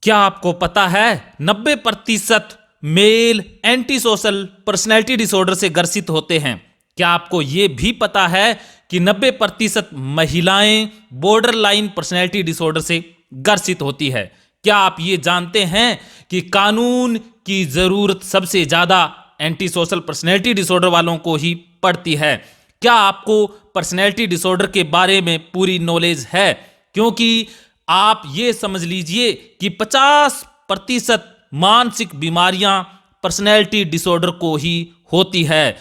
क्या आपको पता है 90% male anti social personality disorder से ग्रसित होते हैं। क्या आपको यह भी पता है कि 90% महिलाएं बॉर्डर लाइन पर्सनैलिटी डिसऑर्डर से ग्रसित होती है। क्या आप ये जानते हैं कि कानून की जरूरत सबसे ज्यादा एंटी सोशल पर्सनैलिटी डिसऑर्डर वालों को ही पड़ती है। क्या आपको पर्सनैलिटी डिसऑर्डर के बारे में पूरी नॉलेज है? क्योंकि आप ये समझ लीजिए कि 50% मानसिक बीमारियां पर्सनैलिटी डिसऑर्डर को ही होती है।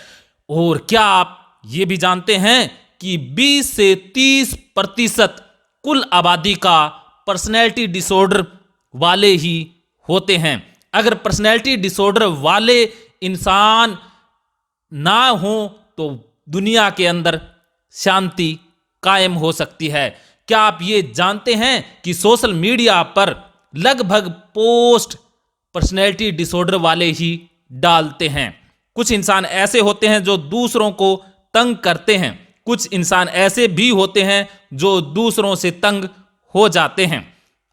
और क्या आप ये भी जानते हैं कि 20 से 30% कुल आबादी का पर्सनैलिटी डिसऑर्डर वाले ही होते हैं। अगर पर्सनैलिटी डिसऑर्डर वाले इंसान ना हो तो दुनिया के अंदर शांति कायम हो सकती है। क्या आप ये जानते हैं कि सोशल मीडिया पर लगभग पोस्ट पर्सनैलिटी डिसऑर्डर वाले ही डालते हैं। कुछ इंसान ऐसे होते हैं जो दूसरों को तंग करते हैं, कुछ इंसान ऐसे भी होते हैं जो दूसरों से तंग हो जाते हैं।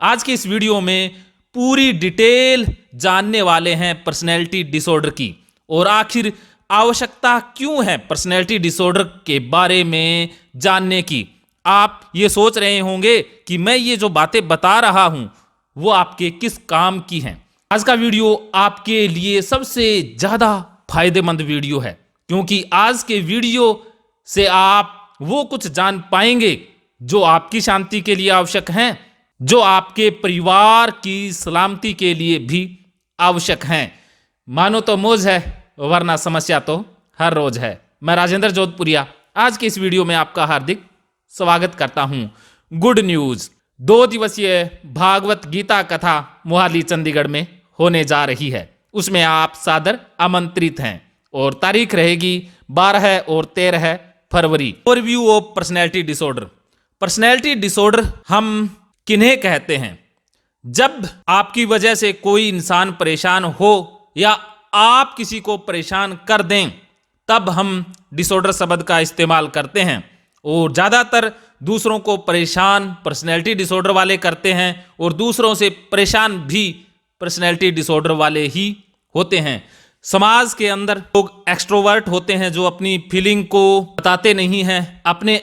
आज की इस वीडियो में पूरी डिटेल जानने वाले हैं पर्सनैलिटी डिसऑर्डर की, और आखिर आवश्यकता क्यों है पर्सनैलिटी डिसऑर्डर के बारे में जानने की। आप ये सोच रहे होंगे कि मैं ये जो बातें बता रहा हूं वो आपके किस काम की हैं। आज का वीडियो आपके लिए सबसे ज्यादा फायदेमंद वीडियो है, क्योंकि आज के वीडियो से आप वो कुछ जान पाएंगे जो आपकी शांति के लिए आवश्यक हैं, जो आपके परिवार की सलामती के लिए भी आवश्यक हैं। मानो तो मौज है, वरना समस्या तो हर रोज है। मैं राजेंद्र जोधपुरिया आज के इस वीडियो में आपका हार्दिक स्वागत करता हूं। गुड न्यूज, 2 दिवसीय भागवत गीता कथा मोहाली चंडीगढ़ में होने जा रही है। उसमें आप सादर आमंत्रित हैं, और तारीख रहेगी 12 और 13 फरवरी। Overview of personality disorder. Personality disorder हम किन्हें कहते हैं? जब आपकी वजह से कोई इंसान परेशान हो या आप किसी को परेशान कर दें, तब हम डिसऑर्डर शब्द का इस्तेमाल करते हैं। और ज़्यादातर दूसरों को परेशान पर्सनैलिटी डिसऑर्डर वाले करते हैं, और दूसरों से परेशान भी पर्सनैलिटी डिसऑर्डर वाले ही होते हैं। समाज के अंदर लोग एक्सट्रोवर्ट होते हैं जो अपनी फीलिंग को बताते नहीं हैं, अपने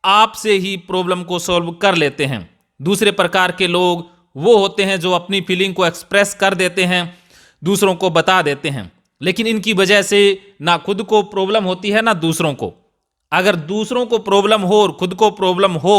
आप से ही प्रॉब्लम को सॉल्व कर लेते हैं। दूसरे प्रकार के लोग वो होते हैं जो अपनी फीलिंग को एक्सप्रेस कर देते हैं, दूसरों को बता देते हैं, लेकिन इनकी वजह से ना खुद को प्रॉब्लम होती है ना दूसरों को। अगर दूसरों को प्रॉब्लम हो और खुद को प्रॉब्लम हो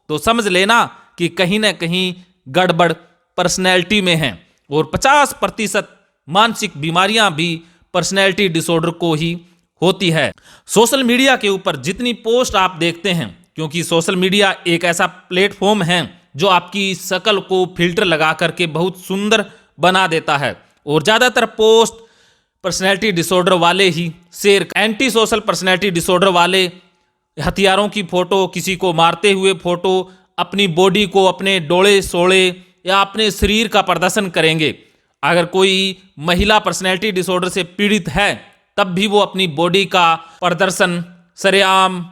तो समझ लेना कि कहीं ना कहीं गड़बड़ पर्सनैलिटी में है। और 50% मानसिक बीमारियां भी पर्सनैलिटी डिसऑर्डर को ही होती है। सोशल मीडिया के ऊपर जितनी पोस्ट आप देखते हैं, क्योंकि सोशल मीडिया एक ऐसा प्लेटफॉर्म है जो आपकी शक्ल को फिल्टर लगा करके बहुत सुंदर बना देता है, और ज़्यादातर पोस्ट पर्सनैलिटी डिसऑर्डर वाले ही share. Anti social personality disorder वाले हथियारों की फोटो, किसी को मारते हुए फोटो, अपनी बॉडी को, अपने डोले सोले या अपने शरीर का प्रदर्शन करेंगे। अगर कोई महिला पर्सनैलिटी डिसऑर्डर से पीड़ित है तब भी वो अपनी बॉडी का प्रदर्शन सरेआम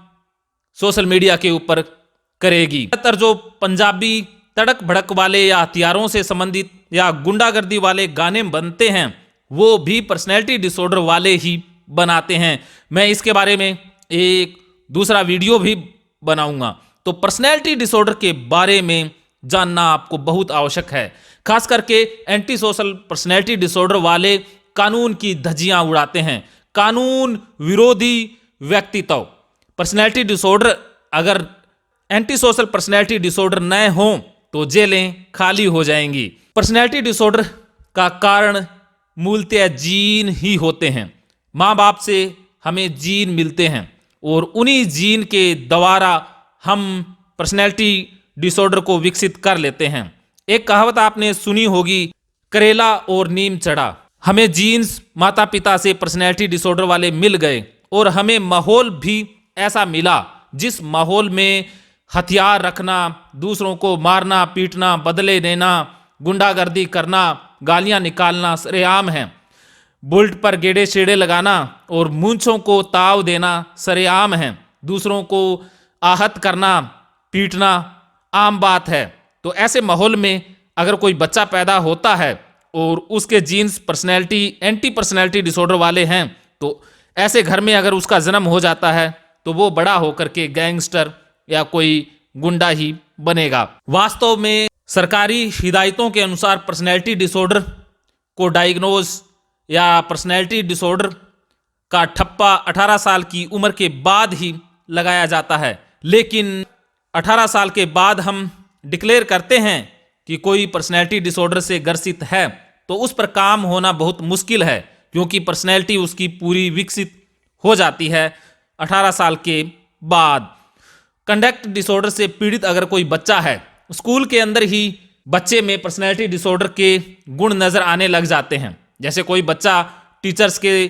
सोशल मीडिया के ऊपर करेगी। ज़्यादातर जो पंजाबी तड़क भड़क वाले या हथियारों से संबंधित या गुंडागर्दी वाले गाने बनते हैं वो भी पर्सनैलिटी डिसऑर्डर वाले ही बनाते हैं। मैं इसके बारे में एक दूसरा वीडियो भी बनाऊंगा। तो पर्सनैलिटी डिसऑर्डर के बारे में जानना आपको बहुत आवश्यक है। खास करके एंटी सोशल पर्सनैलिटी डिसऑर्डर वाले कानून की धज्जियां उड़ाते हैं, कानून विरोधी व्यक्तित्व। पर्सनैलिटी डिसऑर्डर, अगर एंटी सोशल पर्सनैलिटी डिसऑर्डर न हो तो जेलें खाली हो जाएंगी। पर्सनैलिटी डिसऑर्डर का कारण मूलतः जीन ही होते हैं। माँ बाप से हमें जीन मिलते हैं, और उन्हीं जीन के द्वारा हम पर्सनैलिटी डिसऑर्डर को विकसित कर लेते हैं। एक कहावत आपने सुनी होगी, करेला और नीम चढ़ा। हमें जीन्स माता पिता से पर्सनैलिटी डिसऑर्डर वाले मिल गए, और हमें माहौल भी ऐसा मिला जिस माहौल में हथियार रखना, दूसरों को मारना पीटना, बदले लेना, गुंडागर्दी करना, गालियां निकालना सरेआम है। बुलेट पर गेड़े शेड़े लगाना और मूंछों को ताव देना सरेआम है। दूसरों को आहत करना, पीटना आम बात है। तो ऐसे माहौल में अगर कोई बच्चा पैदा होता है और उसके genes personality anti personality disorder वाले हैं, तो ऐसे घर में अगर उसका जन्म हो जाता है तो वो बड़ा होकर के गैंगस्टर या कोई गुंडा ही बनेगा। वास्तव में सरकारी हिदायतों के अनुसार पर्सनैलिटी डिसऑर्डर को डायग्नोज या पर्सनैलिटी डिसऑर्डर का ठप्पा 18 साल की उम्र के बाद ही लगाया जाता है। लेकिन 18 साल के बाद हम डिक्लेयर करते हैं कि कोई पर्सनैलिटी डिसऑर्डर से ग्रसित है, तो उस पर काम होना बहुत मुश्किल है, क्योंकि पर्सनैलिटी उसकी पूरी विकसित हो जाती है 18 साल के बाद। कंडक्ट डिसऑर्डर से पीड़ित अगर कोई बच्चा है, स्कूल के अंदर ही बच्चे में पर्सनैलिटी डिसऑर्डर के गुण नजर आने लग जाते हैं। जैसे कोई बच्चा टीचर्स के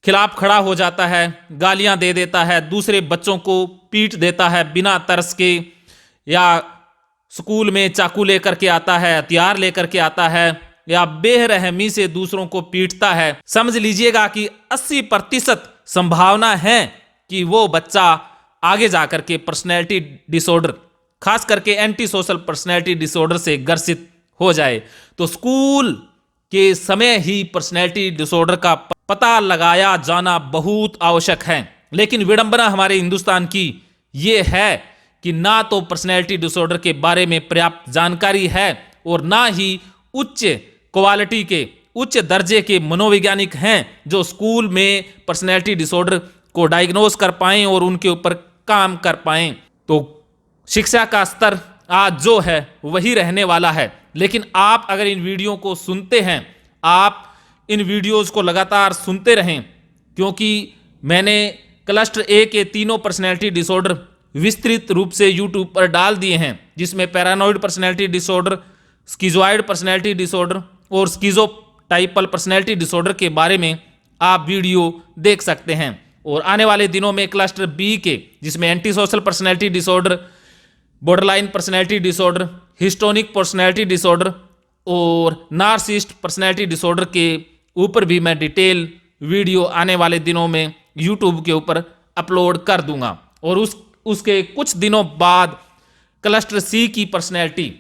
खिलाफ खड़ा हो जाता है, गालियां दे देता है, दूसरे बच्चों को पीट देता है बिना तरस के, या स्कूल में चाकू लेकर के आता है, हथियार लेकर के आता है, या बेरहमी से दूसरों को पीटता है। समझ लीजिएगा कि 80% संभावना है कि वो बच्चा आगे जाकर के पर्सनैलिटी डिसऑर्डर, खास करके एंटी सोशल पर्सनैलिटी डिसऑर्डर से ग्रसित हो जाए। तो स्कूल के समय ही पर्सनैलिटी डिसऑर्डर का पता लगाया जाना बहुत आवश्यक है। लेकिन विडंबना हमारे हिंदुस्तान की ये है कि ना तो पर्सनैलिटी डिसऑर्डर के बारे में पर्याप्त जानकारी है और ना ही उच्च क्वालिटी के, उच्च दर्जे के मनोवैज्ञानिक हैं जो स्कूल में पर्सनैलिटी डिसऑर्डर को डायग्नोज कर पाएं और उनके ऊपर काम कर पाएं। तो शिक्षा का स्तर आज जो है वही रहने वाला है। लेकिन आप अगर इन वीडियो को सुनते हैं, आप इन वीडियोस को लगातार सुनते रहें, क्योंकि मैंने क्लस्टर ए के तीनों पर्सनैलिटी डिसऑर्डर विस्तृत रूप से यूट्यूब पर डाल दिए हैं, जिसमें paranoid personality disorder, schizoid personality disorder और स्किज़ोटाइपल पर्सनैलिटी डिसऑर्डर के बारे में आप वीडियो देख सकते हैं। और आने वाले दिनों में क्लस्टर बी के, जिसमें anti social personality disorder, borderline personality disorder, histrionic personality disorder और नार्सिसिस्ट पर्सनैलिटी डिसऑर्डर के ऊपर भी मैं डिटेल वीडियो आने वाले दिनों में यूट्यूब के ऊपर अपलोड कर दूंगा। और उसके कुछ दिनों बाद क्लस्टर सी की पर्सनैलिटी,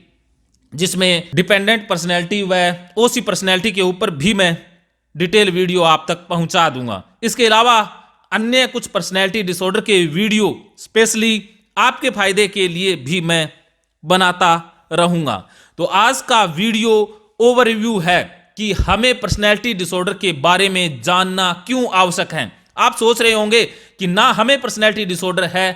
जिसमें डिपेंडेंट पर्सनैलिटी व ओसी पर्सनैलिटी के ऊपर भी मैं डिटेल वीडियो आप तक पहुंचा दूंगा। इसके अलावा अन्य कुछ पर्सनैलिटी डिसऑर्डर के वीडियो स्पेशली आपके फायदे के लिए भी मैं बनाता रहूंगा। तो आज का वीडियो ओवरव्यू है कि हमें पर्सनैलिटी डिसऑर्डर के बारे में जानना क्यों आवश्यक है। आप सोच रहे होंगे कि ना हमें पर्सनैलिटी डिसऑर्डर है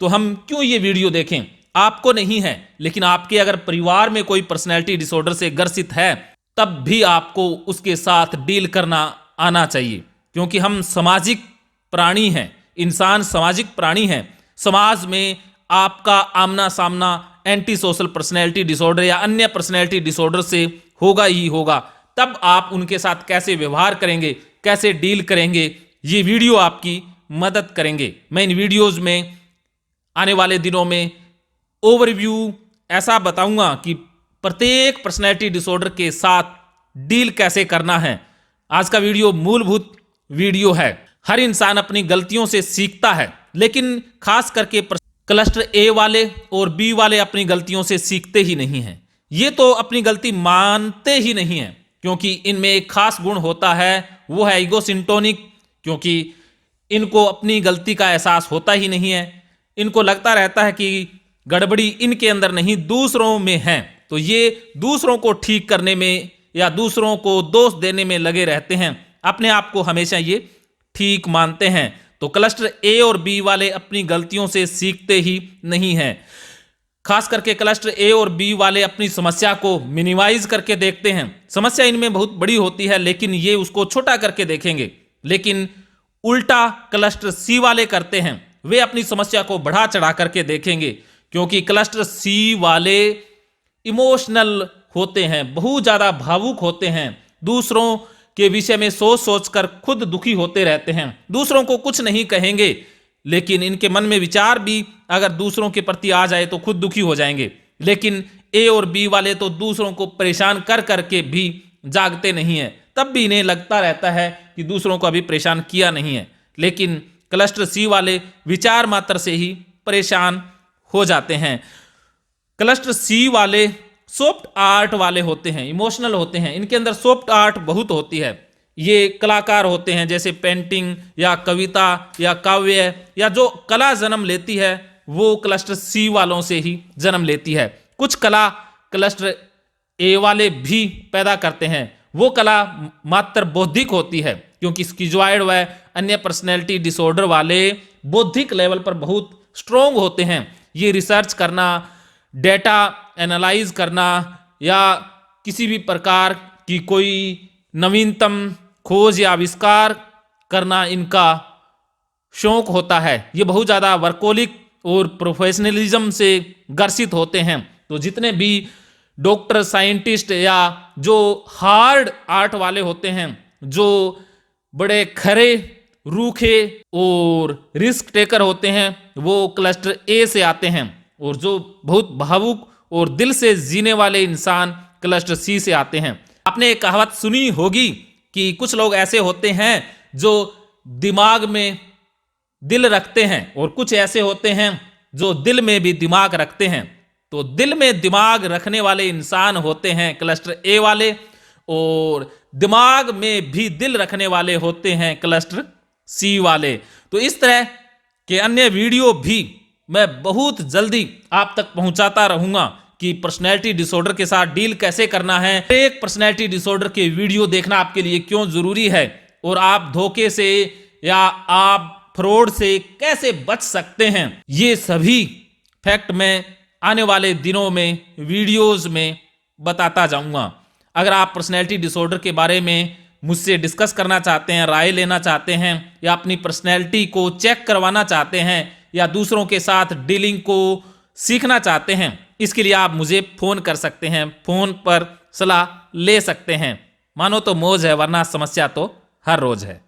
तो हम क्यों ये वीडियो देखें। आपको नहीं है, लेकिन आपके अगर परिवार में कोई पर्सनैलिटी डिसऑर्डर से ग्रसित है, तब भी आपको उसके साथ डील करना आना चाहिए, क्योंकि हम सामाजिक प्राणी हैं, इंसान सामाजिक प्राणी हैं। समाज में आपका आमना सामना एंटी सोशल पर्सनैलिटी डिसऑर्डर या अन्य पर्सनैलिटी डिसऑर्डर से होगा ही होगा। तब आप उनके साथ कैसे व्यवहार करेंगे, कैसे डील करेंगे, ये वीडियो आपकी मदद करेंगे। मैं इन वीडियोस में आने वाले दिनों में ओवरव्यू ऐसा बताऊंगा कि प्रत्येक पर्सनैलिटी डिसऑर्डर के साथ डील कैसे करना है। आज का वीडियो मूलभूत वीडियो है। हर इंसान अपनी गलतियों से सीखता है, लेकिन खास करके क्लस्टर ए वाले और बी वाले अपनी गलतियों से सीखते ही नहीं हैं। ये तो अपनी गलती मानते ही नहीं है, क्योंकि इनमें एक खास गुण होता है, वो है ईगोसिंटोनिक, क्योंकि इनको अपनी गलती का एहसास होता ही नहीं है। इनको लगता रहता है कि गड़बड़ी इनके अंदर नहीं दूसरों में है, तो ये दूसरों को ठीक करने में या दूसरों को दोष देने में लगे रहते हैं। अपने आप को हमेशा ये ठीक मानते हैं। तो क्लस्टर ए और बी वाले अपनी गलतियों से सीखते ही नहीं हैं। खास करके क्लस्टर ए और बी वाले अपनी समस्या को मिनिमाइज करके देखते हैं। समस्या इनमें बहुत बड़ी होती है, लेकिन ये उसको छोटा करके देखेंगे। लेकिन उल्टा क्लस्टर सी वाले करते हैं, वे अपनी समस्या को बढ़ा चढ़ा करके देखेंगे, क्योंकि क्लस्टर सी वाले इमोशनल होते हैं, बहुत ज्यादा भावुक होते हैं, दूसरों के विषय में सोच सोच कर खुद दुखी होते रहते हैं। दूसरों को कुछ नहीं कहेंगे, लेकिन इनके मन में विचार भी अगर दूसरों के प्रति आ जाए तो खुद दुखी हो जाएंगे। लेकिन ए और बी वाले तो दूसरों को परेशान कर करके भी जागते नहीं है, तब भी इन्हें लगता रहता है कि दूसरों को अभी परेशान किया नहीं है। लेकिन क्लस्टर सी वाले विचार मात्र से ही परेशान हो जाते हैं। क्लस्टर सी वाले सॉफ्ट आर्ट वाले होते हैं, इमोशनल होते हैं, इनके अंदर सॉफ्ट आर्ट बहुत होती है। ये कलाकार होते हैं, जैसे पेंटिंग या कविता या काव्य या जो कला जन्म लेती है वो क्लस्टर सी वालों से ही जन्म लेती है। कुछ कला क्लस्टर ए वाले भी पैदा करते हैं, वो कला मात्र बौद्धिक होती है, क्योंकि स्किज़ॉइड व अन्य पर्सनैलिटी डिसऑर्डर वाले बौद्धिक लेवल पर बहुत स्ट्रोंग होते हैं। ये रिसर्च करना, डेटा एनालाइज करना या किसी भी प्रकार की कोई नवीनतम खोज या आविष्कार करना इनका शौक होता है। ये बहुत ज़्यादा वर्कोलिक और प्रोफेशनलिज्म से ग्रसित होते हैं। तो जितने भी डॉक्टर, साइंटिस्ट या जो हार्ड आर्ट वाले होते हैं, जो बड़े खरे, रूखे और रिस्क टेकर होते हैं, वो क्लस्टर ए से आते हैं। और जो बहुत भावुक और दिल से जीने वाले इंसान क्लस्टर सी से आते हैं। आपने एक कहावत सुनी होगी कि कुछ लोग ऐसे होते हैं जो दिमाग में दिल रखते हैं और कुछ ऐसे होते हैं जो दिल में भी दिमाग रखते हैं। तो दिल में दिमाग रखने वाले इंसान होते हैं क्लस्टर ए वाले, और दिमाग में भी दिल रखने वाले होते हैं क्लस्टर सी वाले। तो इस तरह के अन्य वीडियो भी मैं बहुत जल्दी आप तक पहुंचाता रहूंगा कि पर्सनैलिटी डिसऑर्डर के साथ डील कैसे करना है, एक पर्सनैलिटी डिसऑर्डर के वीडियो देखना आपके लिए क्यों जरूरी है, और आप धोखे से या आप फ्रॉड से कैसे बच सकते हैं। ये सभी फैक्ट मैं आने वाले दिनों में वीडियोस में बताता जाऊंगा। अगर आप पर्सनैलिटी डिसऑर्डर के बारे में मुझसे डिस्कस करना चाहते हैं, राय लेना चाहते हैं, या अपनी पर्सनैलिटी को चेक करवाना चाहते हैं, या दूसरों के साथ डीलिंग को सीखना चाहते हैं, इसके लिए आप मुझे फ़ोन कर सकते हैं, फ़ोन पर सलाह ले सकते हैं। मानो तो मौज है, वरना समस्या तो हर रोज़ है।